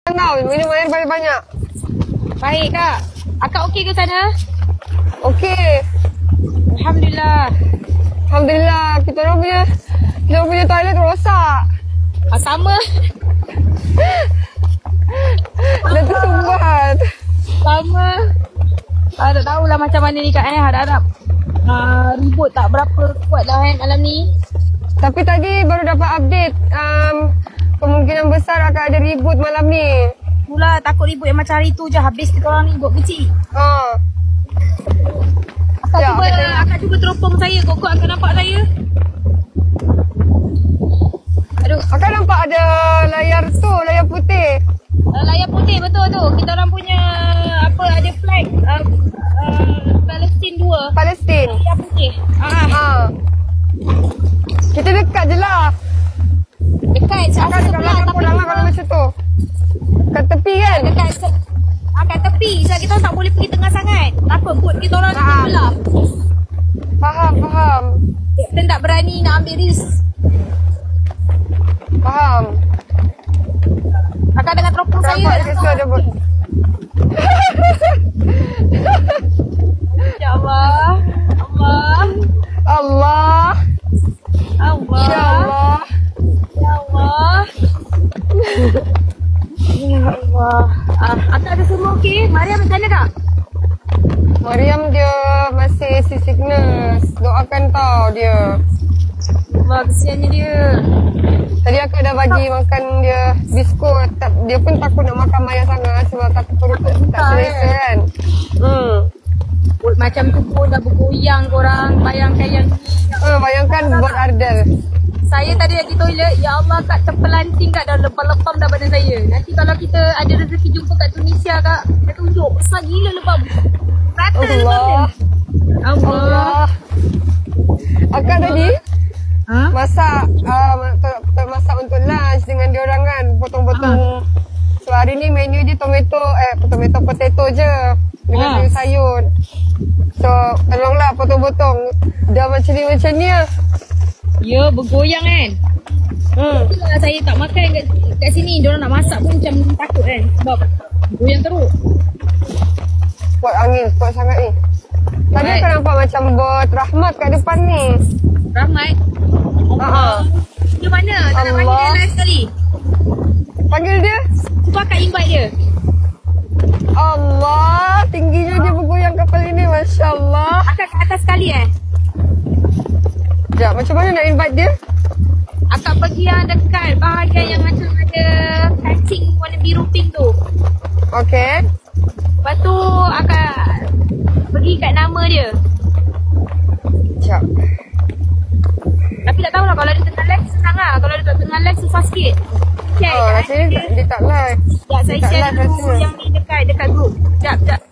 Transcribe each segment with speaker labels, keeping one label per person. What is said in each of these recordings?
Speaker 1: Tau, minum air banyak-banyak.
Speaker 2: Baik Kak. Akak okey ke sana?
Speaker 1: Okey.
Speaker 2: Alhamdulillah.
Speaker 1: Alhamdulillah. Kita orang punya toilet rosak.
Speaker 2: Sama.
Speaker 1: Dah tersumbat.
Speaker 2: Sama. Tak tahulah macam mana ni Kak harap-harap ribut tak berapa kuat lah malam ni.
Speaker 1: Tapi tadi baru dapat update. Kemungkinan besar akan ada ribut malam ni.
Speaker 2: Mula takut ribut yang macam hari tu je. Habis kita orang ribut kecil. Akak cuba teropong saya. Kok akan nampak saya? Aduh.
Speaker 1: Akak nampak ada layar tu, layar putih.
Speaker 2: Layar putih betul tu. Kita orang punya ada flag Palestin 2.
Speaker 1: Palestin.
Speaker 2: Layar putih.
Speaker 1: Kita dekat je lah.
Speaker 2: Dekat
Speaker 1: Akak dekat belakang korang lah kalau macam tu. Kat tepi kan?
Speaker 2: Dekat kat tepi. Sebab kita tak boleh pergi tengah sangat. Takut boat kita orang nanti belah.
Speaker 1: Faham.
Speaker 2: Kita tak berani nak ambil risk.
Speaker 1: Faham.
Speaker 2: Akak dengan teropong saya.
Speaker 1: Nampak kisah dia pun.
Speaker 2: Ya Allah.
Speaker 1: Allah.
Speaker 2: Ya
Speaker 1: Allah.
Speaker 2: Ya Allah. Akak ada semua okey? Mariam macam mana Kak?
Speaker 1: Mariam dia masih seasickness. Doakan tau dia.
Speaker 2: Allah, kesiannya dia.
Speaker 1: Tadi aku dah bagi makan dia biskut. Dia pun takut nak makan banyak sangat sebab takut perut tak selesa kan.
Speaker 2: Macam tu pun dah bergoyang korang. Bayangkan yang
Speaker 1: bayangkan buat Ardel.
Speaker 2: Saya tadi pergi toilet. Ya Allah Kak, terpelanting Kak. Dah lepam-lepam dah badan saya. Nanti kalau kita ada rezeki jumpa kat Tunisia Kak, saya tunjuk. Besar gila lepam. Rata lepam dia. Allah.
Speaker 1: Akak tadi masak untuk lunch dengan diorang kan. Potong-potong. So hari ni menu dia potato je. Dengan sayur-sayur. So tolonglah potong-potong. Dah macam ni lah.
Speaker 2: Ya, bergoyang kan. Itulah saya tak makan kat sini. Diorang nak masak pun macam takut kan. Sebab goyang teruk.
Speaker 1: Kuat angin, kuat sangat ni. Tadi aku nampak macam bot Rahmat kat depan ni.
Speaker 2: Rahmat? Dia mana? Tak nak panggil dia live sekali.
Speaker 1: Panggil dia?
Speaker 2: Cuba Kak invite dia.
Speaker 1: Allah, tingginya dia bergoyang kapal ini. Masya Allah.
Speaker 2: Akak kat atas sekali
Speaker 1: Sekejap, macam mana nak invite dia?
Speaker 2: Akak pergi yang dekat bahagian yang macam ada kancing warna biru pink tu.
Speaker 1: Okay.
Speaker 2: Lepas tu akak pergi kat nama dia.
Speaker 1: Sekejap.
Speaker 2: Tapi tak tahulah kalau dia tengah live senang lah. Kalau dia tak tengah live susah sikit.
Speaker 1: Rasanya dia tak live.
Speaker 2: Sekejap saya share dulu yang ni dekat group. Sekejap.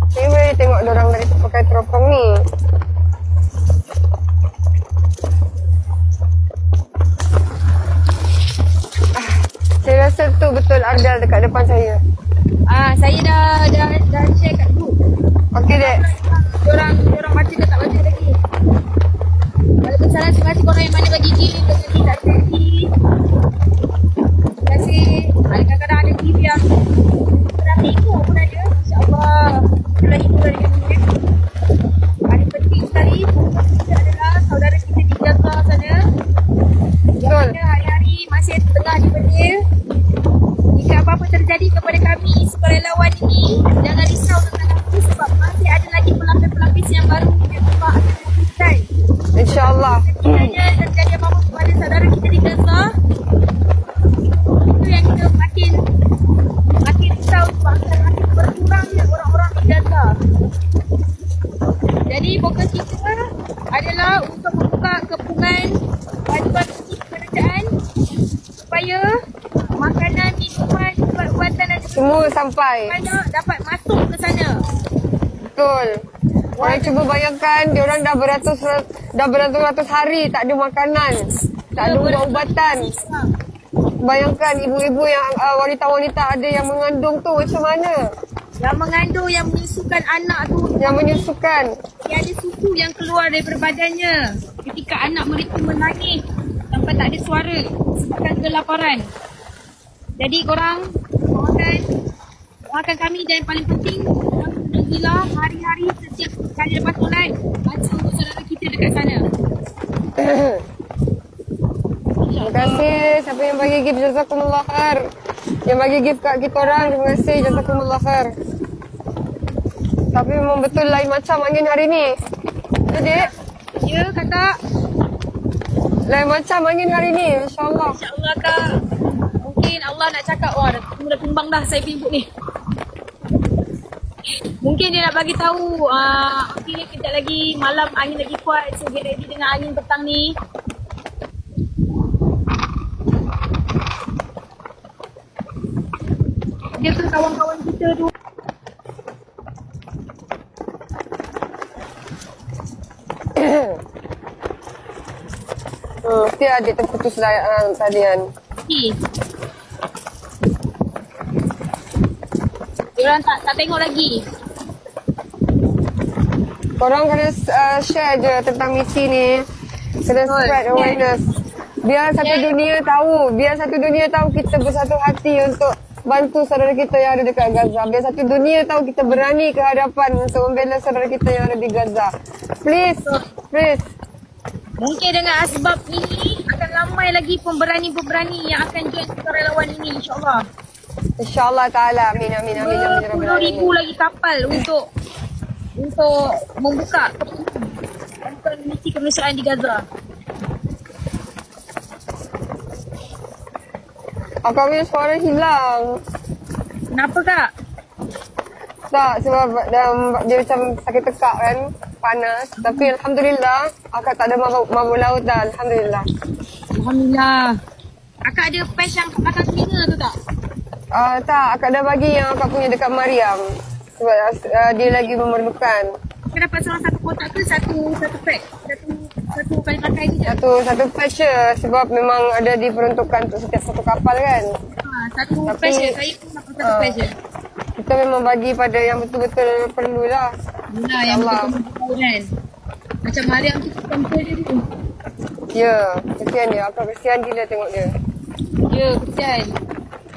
Speaker 1: Saya boleh tengok diorang dari pakai teropong ni. Saya rasa tu betul Ardal dekat depan saya.
Speaker 2: Saya dah share kat group.
Speaker 1: Okey dek.
Speaker 2: Diorang baca ke tak baca lagi. Waalaikumsalam. Terima kasih korang yang mana bagi link dengan link tak lagi. Terima kasih. Kadang-kadang ada TV yang berapa ikut pun ada. InsyaAllah. Itulah ikut dari kami ya. Hari penting sekali. Kita adalah saudara kita di Gaza sana. Yang mana hari-hari masih tengah dibenir. Jika apa-apa terjadi kepada kami sukarelawan ini, jangan risau tentang aku sebab masih ada lagi pelapis-pelapis yang baru yang Allah akan lakukan.
Speaker 1: InsyaAllah.
Speaker 2: Sekiranya terjadi apa-apa kepada saudara kita di Gaza, itu yang kita makin risau sebab akan makin berkurangnya orang-orang di Gaza. Jadi fokus kita adalah untuk membuka kepungan bantuan kerajaan supaya makanan, minuman, ubat-ubatan dan
Speaker 1: semua sampai.
Speaker 2: Dapat masuk ke sana.
Speaker 1: Betul. Orang cuba bayangkan diorang dah beratus-ratus hari tak ada makanan, tak ada ubat-ubatan. Bayangkan ibu-ibu yang wanita-wanita ada yang mengandung tu macam mana?
Speaker 2: Yang mengandung, yang menyusukan anak tu.
Speaker 1: Yang menyusukan.
Speaker 2: Dia ada susu yang keluar daripada badannya ketika anak mereka menangis. sampai tak ada suara sebabkan kelaparan. Jadi korang doakan kami, dan paling penting korang kena gila hari-hari setiap kali lepas solat baca untuk saudara kita dekat sana.
Speaker 1: Terima kasih siapa yang bagi gift, jazakumullah khair. Yang bagi gift kat kita orang, terima kasih, jazakumullah khair. Tapi memang betul lain macam angin hari ni. Adik?
Speaker 2: Ya kakak.
Speaker 1: Lain macam angin hari ni, insyaAllah.
Speaker 2: InsyaAllah kak. Mungkin Allah nak cakap, wah dah tumbang dah saya pinput ni. Mungkin dia nak bagi tahu, okay, kejap lagi malam angin lagi kuat, so get ready dengan angin petang ni. Dia tu kawan-kawan kita tu.
Speaker 1: Mesti adik terputus tadi kan.
Speaker 2: Diorang tak tengok lagi.
Speaker 1: Korang kena share je tentang misi ni. Kena spread awareness. Biar satu dunia tahu kita bersatu hati untuk bantu saudara kita yang ada dekat Gaza. Biar satu dunia tahu kita berani ke hadapan untuk membela saudara kita yang ada di Gaza. Please.
Speaker 2: Mungkin dengan asbab ini akan ramai lagi pemberani-pemberani yang akan join sukarelawan ini, insyaAllah.
Speaker 1: InsyaAllah ta'ala. Amin.
Speaker 2: 10,000 lagi kapal untuk membuka bantuan misi kemanusiaan di Gaza.
Speaker 1: Akak punya suara hilang.
Speaker 2: Kenapa kak?
Speaker 1: Tak, sebab dia macam sakit tekak kan. Panas. Tapi Alhamdulillah, akak tak ada mabuk laut dah. Alhamdulillah.
Speaker 2: Akak ada patch yang kat belakang telinga tu tak?
Speaker 1: Tak, akak dah bagi yang akak punya dekat Mariam. Sebab dia lagi memerlukan.
Speaker 2: Akak dapat salah satu kotak ke satu pack? Satu kali pakai je?
Speaker 1: Satu patch je. Sebab memang ada diperuntukkan untuk setiap satu kapal kan.
Speaker 2: Satu patch je. Saya pun dapat satu patch je.
Speaker 1: Kita memang bagi pada yang betul-betul perlulah.
Speaker 2: Yalah, yang betul-betul kan. Macam Mariam tu sampel dia tu.
Speaker 1: Ya, kesian dia. Akak kesian gila tengok dia.
Speaker 2: Ya, kesian.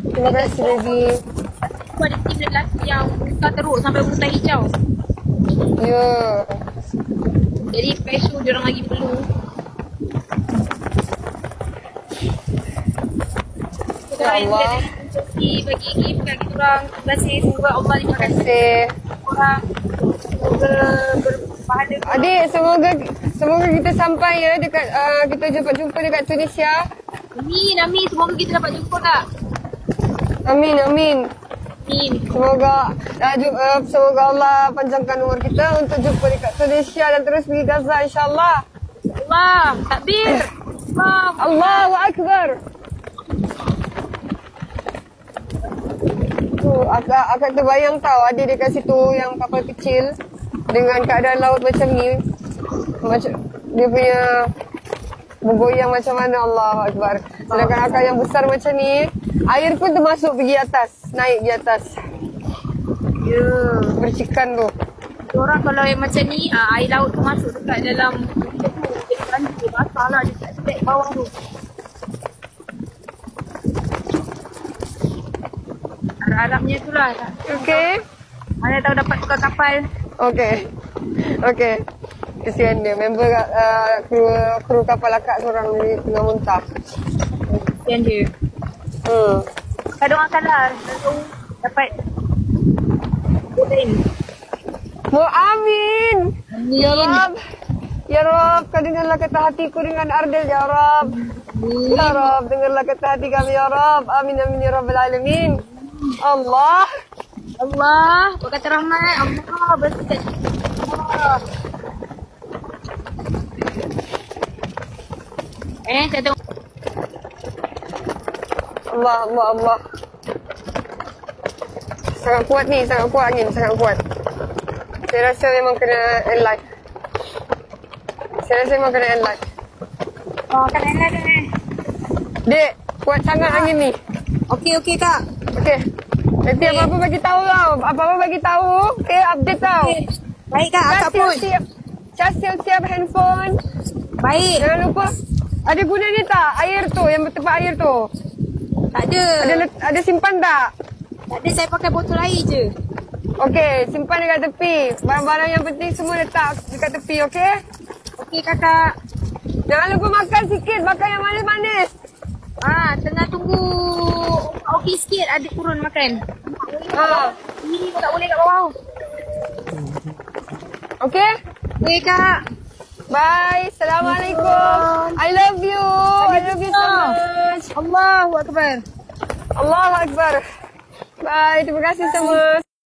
Speaker 1: Terima kasih lagi.
Speaker 2: Aku ada tim lelaki yang buka teruk sampai buta hijau.
Speaker 1: Ya.
Speaker 2: Jadi special dia orang lagi perlu.
Speaker 1: Ya Allah.
Speaker 2: Bagi gift kat kita orang. Terima kasih. Semoga Allah
Speaker 1: Terima kasih.
Speaker 2: Orang berpahala.
Speaker 1: Adik, semoga kita sampai ya dekat kita jumpa dekat Tunisia.
Speaker 2: Amin. Semoga kita dapat jumpa tak?
Speaker 1: Amin.
Speaker 2: Amin.
Speaker 1: Semoga Allah panjangkan umur kita untuk jumpa dekat Tunisia dan terus pergi Gaza insya-Allah.
Speaker 2: Allah, takbir.
Speaker 1: Allahu Akbar. Akak terbayang tahu adik dekat situ yang kapal kecil dengan keadaan laut macam ni. Macam dia punya bergoyang macam mana, Allahu Akbar. Sedangkan akak yang besar macam ni, air pun termasuk pergi atas, naik di atas. Ya, bercikan tu.
Speaker 2: Orang kalau yang macam ni, air laut tu masuk dekat dalam dia tu, jadi banjir, basah lah dekat bawah tu. Harap-harapnya tu lah.
Speaker 1: Okey.
Speaker 2: Mana tahu dapat tukar kapal.
Speaker 1: Okey. Kesian dia. Member kru kapal akak seorang ni tengah muntah.
Speaker 2: Kesian dia. Kau doakanlah. Dapat protein.
Speaker 1: Amin. Ya Rab, kau dengarlah kata hatiku dengan Ardil ya Rab. Ya Rab, dengarlah kata hati kami ya Rab. Amin ya Rabbal Alamin. Allah,
Speaker 2: berkata rahmat. Allah, berkata Allah. Saya tengok.
Speaker 1: Allah. Sangat kuat ni, sangat kuat angin, sangat kuat. Saya rasa memang kena end live.
Speaker 2: Kena end live ni.
Speaker 1: Dek, kuat sangat angin ni.
Speaker 2: Okey kak.
Speaker 1: Okey. Nanti apa-apa bagi tahu tau. Apa-apa bagi tahu. Okey, update tau.
Speaker 2: Baik kak, akak pun.
Speaker 1: Siap handphone.
Speaker 2: Baik.
Speaker 1: Jangan lupa. Ada guna ni tak? Air tu, yang tempat air tu.
Speaker 2: Tak ada.
Speaker 1: Ada simpan tak?
Speaker 2: Tak ada, saya pakai botol air je.
Speaker 1: Okey, simpan dekat tepi. Barang-barang yang penting semua letak dekat tepi, okey?
Speaker 2: Okey kakak.
Speaker 1: Jangan lupa makan sikit, makan yang manis-manis.
Speaker 2: Tengah tunggu okey sikit, adik turun makan. Ini pun tak boleh kat bawah.
Speaker 1: Okey?
Speaker 2: Okey kak.
Speaker 1: Bye. Assalamualaikum. I love you. I love you so much.
Speaker 2: Allahu Akbar.
Speaker 1: Allahu Akbar. Bye. Terima kasih semua.